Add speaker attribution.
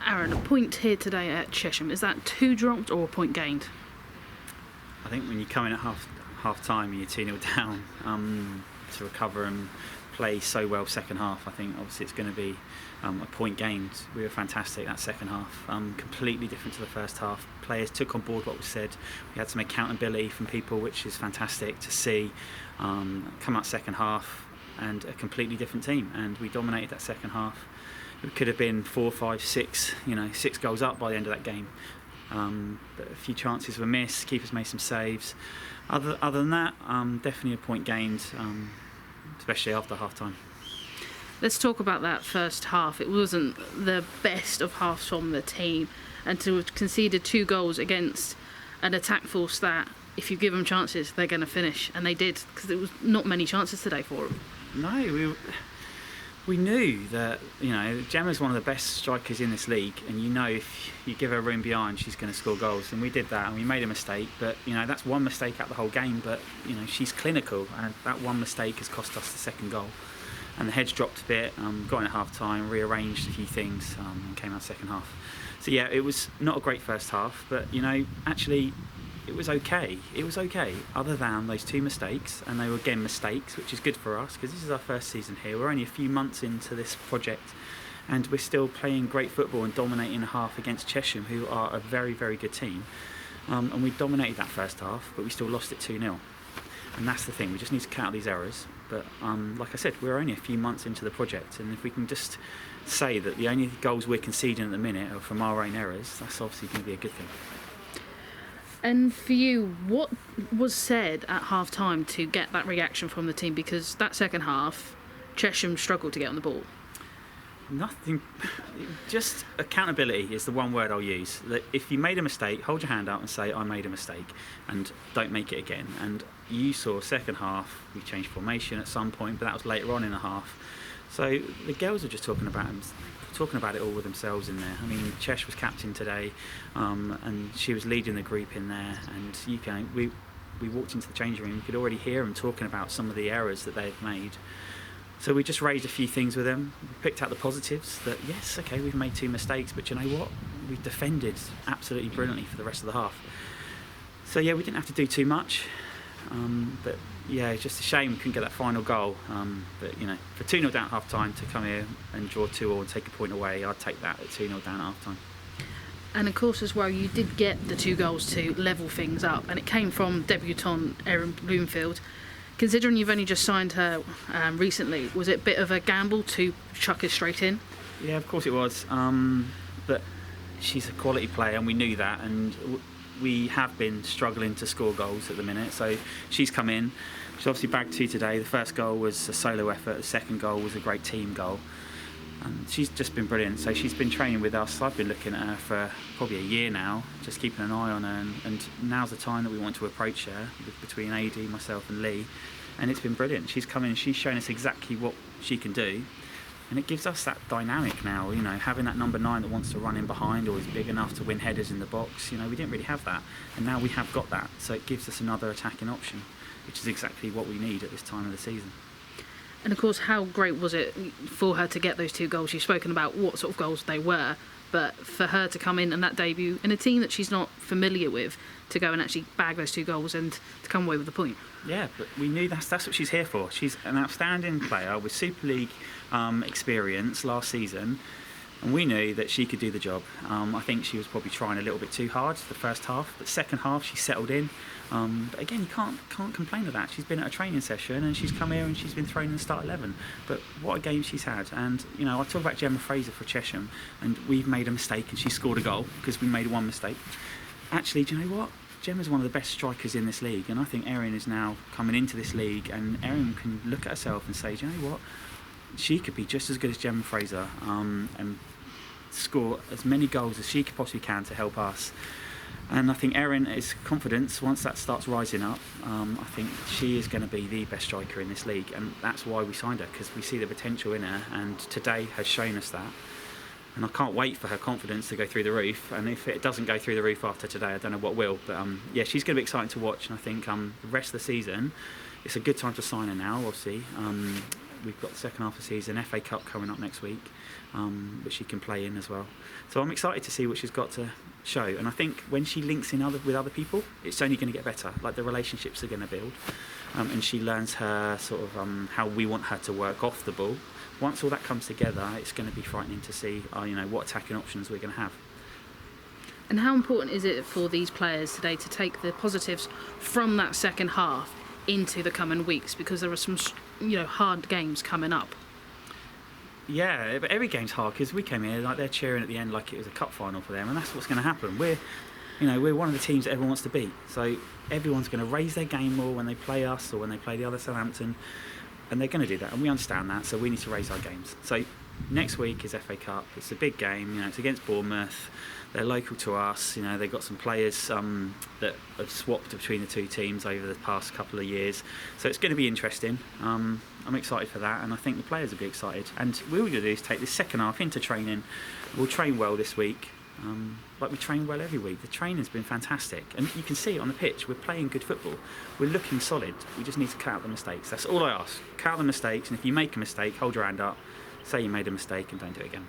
Speaker 1: Aaron, a point here today at Chesham, is that 2 dropped or a point gained?
Speaker 2: I think when you come in at half time and you're 2-0 down, to recover and play so well second half, I think obviously it's going to be a point gained. We were fantastic that second half, completely different to the first half. Players took on board what was said. We had some accountability from people, which is fantastic to see. Come out second half and a completely different team, and we dominated that second half. It could have been 4, 5, 6, 6 goals up by the end of that game. But a few chances were missed. Keepers made some saves. Other than that, definitely a point gained, especially after half time.
Speaker 1: Let's talk about that first half. It wasn't the best of halves from the team, and to have conceded 2 goals against an attack force that, if you give them chances, they're going to finish, and they did, because there was not many chances today for them.
Speaker 2: No, we knew that Gemma's one of the best strikers in this league, and if you give her room behind, she's going to score goals, and we did that, and we made a mistake, but that's one mistake out the whole game, but she's clinical, and that one mistake has cost us the second goal. And the heads dropped a bit, got in at half time, rearranged a few things, and came out second half. So yeah, it was not a great first half, but actually it was okay. It was okay, other than those 2 mistakes, and they were again mistakes, which is good for us because this is our first season here. We're only a few months into this project, and we're still playing great football and dominating a half against Chesham, who are a very, very good team. And we dominated that first half, but we still lost it 2-0. And that's the thing, we just need to cut out these errors. But like I said, we're only a few months into the project, and if we can just say that the only goals we're conceding at the minute are from our own errors, that's obviously going to be a good thing.
Speaker 1: And for you, what was said at half time to get that reaction from the team? Because that second half, Chesham struggled to get on the ball.
Speaker 2: Nothing, just accountability is the one word I'll use. That if you made a mistake, hold your hand out and say, I made a mistake, and don't make it again. And you saw second half, we changed formation at some point, but that was later on in the half. So the girls are just talking about it all with themselves in there. I mean, Chesh was captain today, and she was leading the group in there, and we walked into the changing room, you could already hear them talking about some of the errors that they've made. So we just raised a few things with them. We picked out the positives, that yes, okay, we've made 2 mistakes, but you know what? We've defended absolutely brilliantly for the rest of the half. So yeah, we didn't have to do too much. But yeah, it's just a shame we couldn't get that final goal. But for 2-0 down at half time to come here and draw 2-2 and take a point away, I'd take that at 2-0 down at half time.
Speaker 1: And of course as well, you did get the 2 goals to level things up, and it came from debutant Erin Bloomfield. Considering you've only just signed her recently, was it a bit of a gamble to chuck her straight in?
Speaker 2: Yeah, of course it was. But she's a quality player, and we knew that, and we have been struggling to score goals at the minute. So she's come in. She's obviously bagged 2 today. The first goal was a solo effort. The second goal was a great team goal. And she's just been brilliant. So she's been training with us. I've been looking at her for probably a year now, just keeping an eye on her. And now's the time that we want to approach her, between AD, myself and Lee. And it's been brilliant. She's come in and she's shown us exactly what she can do. And it gives us that dynamic now, having that number 9 that wants to run in behind or is big enough to win headers in the box. We didn't really have that. And now we have got that. So it gives us another attacking option, which is exactly what we need at this time of the season.
Speaker 1: And of course, how great was it for her to get those 2 goals? You've spoken about what sort of goals they were, but for her to come in and that debut in a team that she's not familiar with, to go and actually bag those 2 goals and to come away with the point.
Speaker 2: Yeah, but we knew that's what she's here for. She's an outstanding player with Super League experience last season, and we knew that she could do the job. I think she was probably trying a little bit too hard the first half, but second half she settled in. But again, you can't complain of that. She's been at a training session and she's come here and she's been thrown in the start 11. But what a game she's had. And I talk about Gemma Fraser for Chesham, and we've made a mistake and she scored a goal because we made 1 mistake. Actually, do you know what? Gemma's one of the best strikers in this league, and I think Erin is now coming into this league, and Erin can look at herself and say, do you know what? She could be just as good as Gemma Fraser, and score as many goals as she possibly can to help us. And I think Erin is confidence. Once that starts rising up, I think she is going to be the best striker in this league, and that's why we signed her, because we see the potential in her, and today has shown us that. And I can't wait for her confidence to go through the roof, and if it doesn't go through the roof after today, I don't know what will. But yeah, she's going to be exciting to watch, and I think the rest of the season, it's a good time to sign her now, obviously. we've got the second half of the season, FA Cup coming up next week, which she can play in as well. So I'm excited to see what she's got to show. And I think when she links in with other people, it's only going to get better. Like, the relationships are going to build, and she learns her sort of how we want her to work off the ball. Once all that comes together, it's going to be frightening to see what attacking options we're going to have.
Speaker 1: And how important is it for these players today to take the positives from that second half into the coming weeks, because there are some hard games coming up?
Speaker 2: Yeah, but every game's hard, because we came here like they're cheering at the end like it was a cup final for them, and that's what's going to happen. We're one of the teams that everyone wants to beat, so everyone's going to raise their game more when they play us or when they play the other Southampton, and they're going to do that, and we understand that. So we need to raise our games. So next week is FA Cup. It's a big game. It's against Bournemouth. They're local to us. They've got some players that have swapped between the two teams over the past couple of years. So it's going to be interesting. I'm excited for that, and I think the players will be excited. And what we're going to do is take this second half into training. We'll train well this week, like we train well every week. The training's been fantastic, and you can see it on the pitch. We're playing good football. We're looking solid. We just need to cut out the mistakes. That's all I ask. Cut out the mistakes, and if you make a mistake, hold your hand up, say you made a mistake, and don't do it again.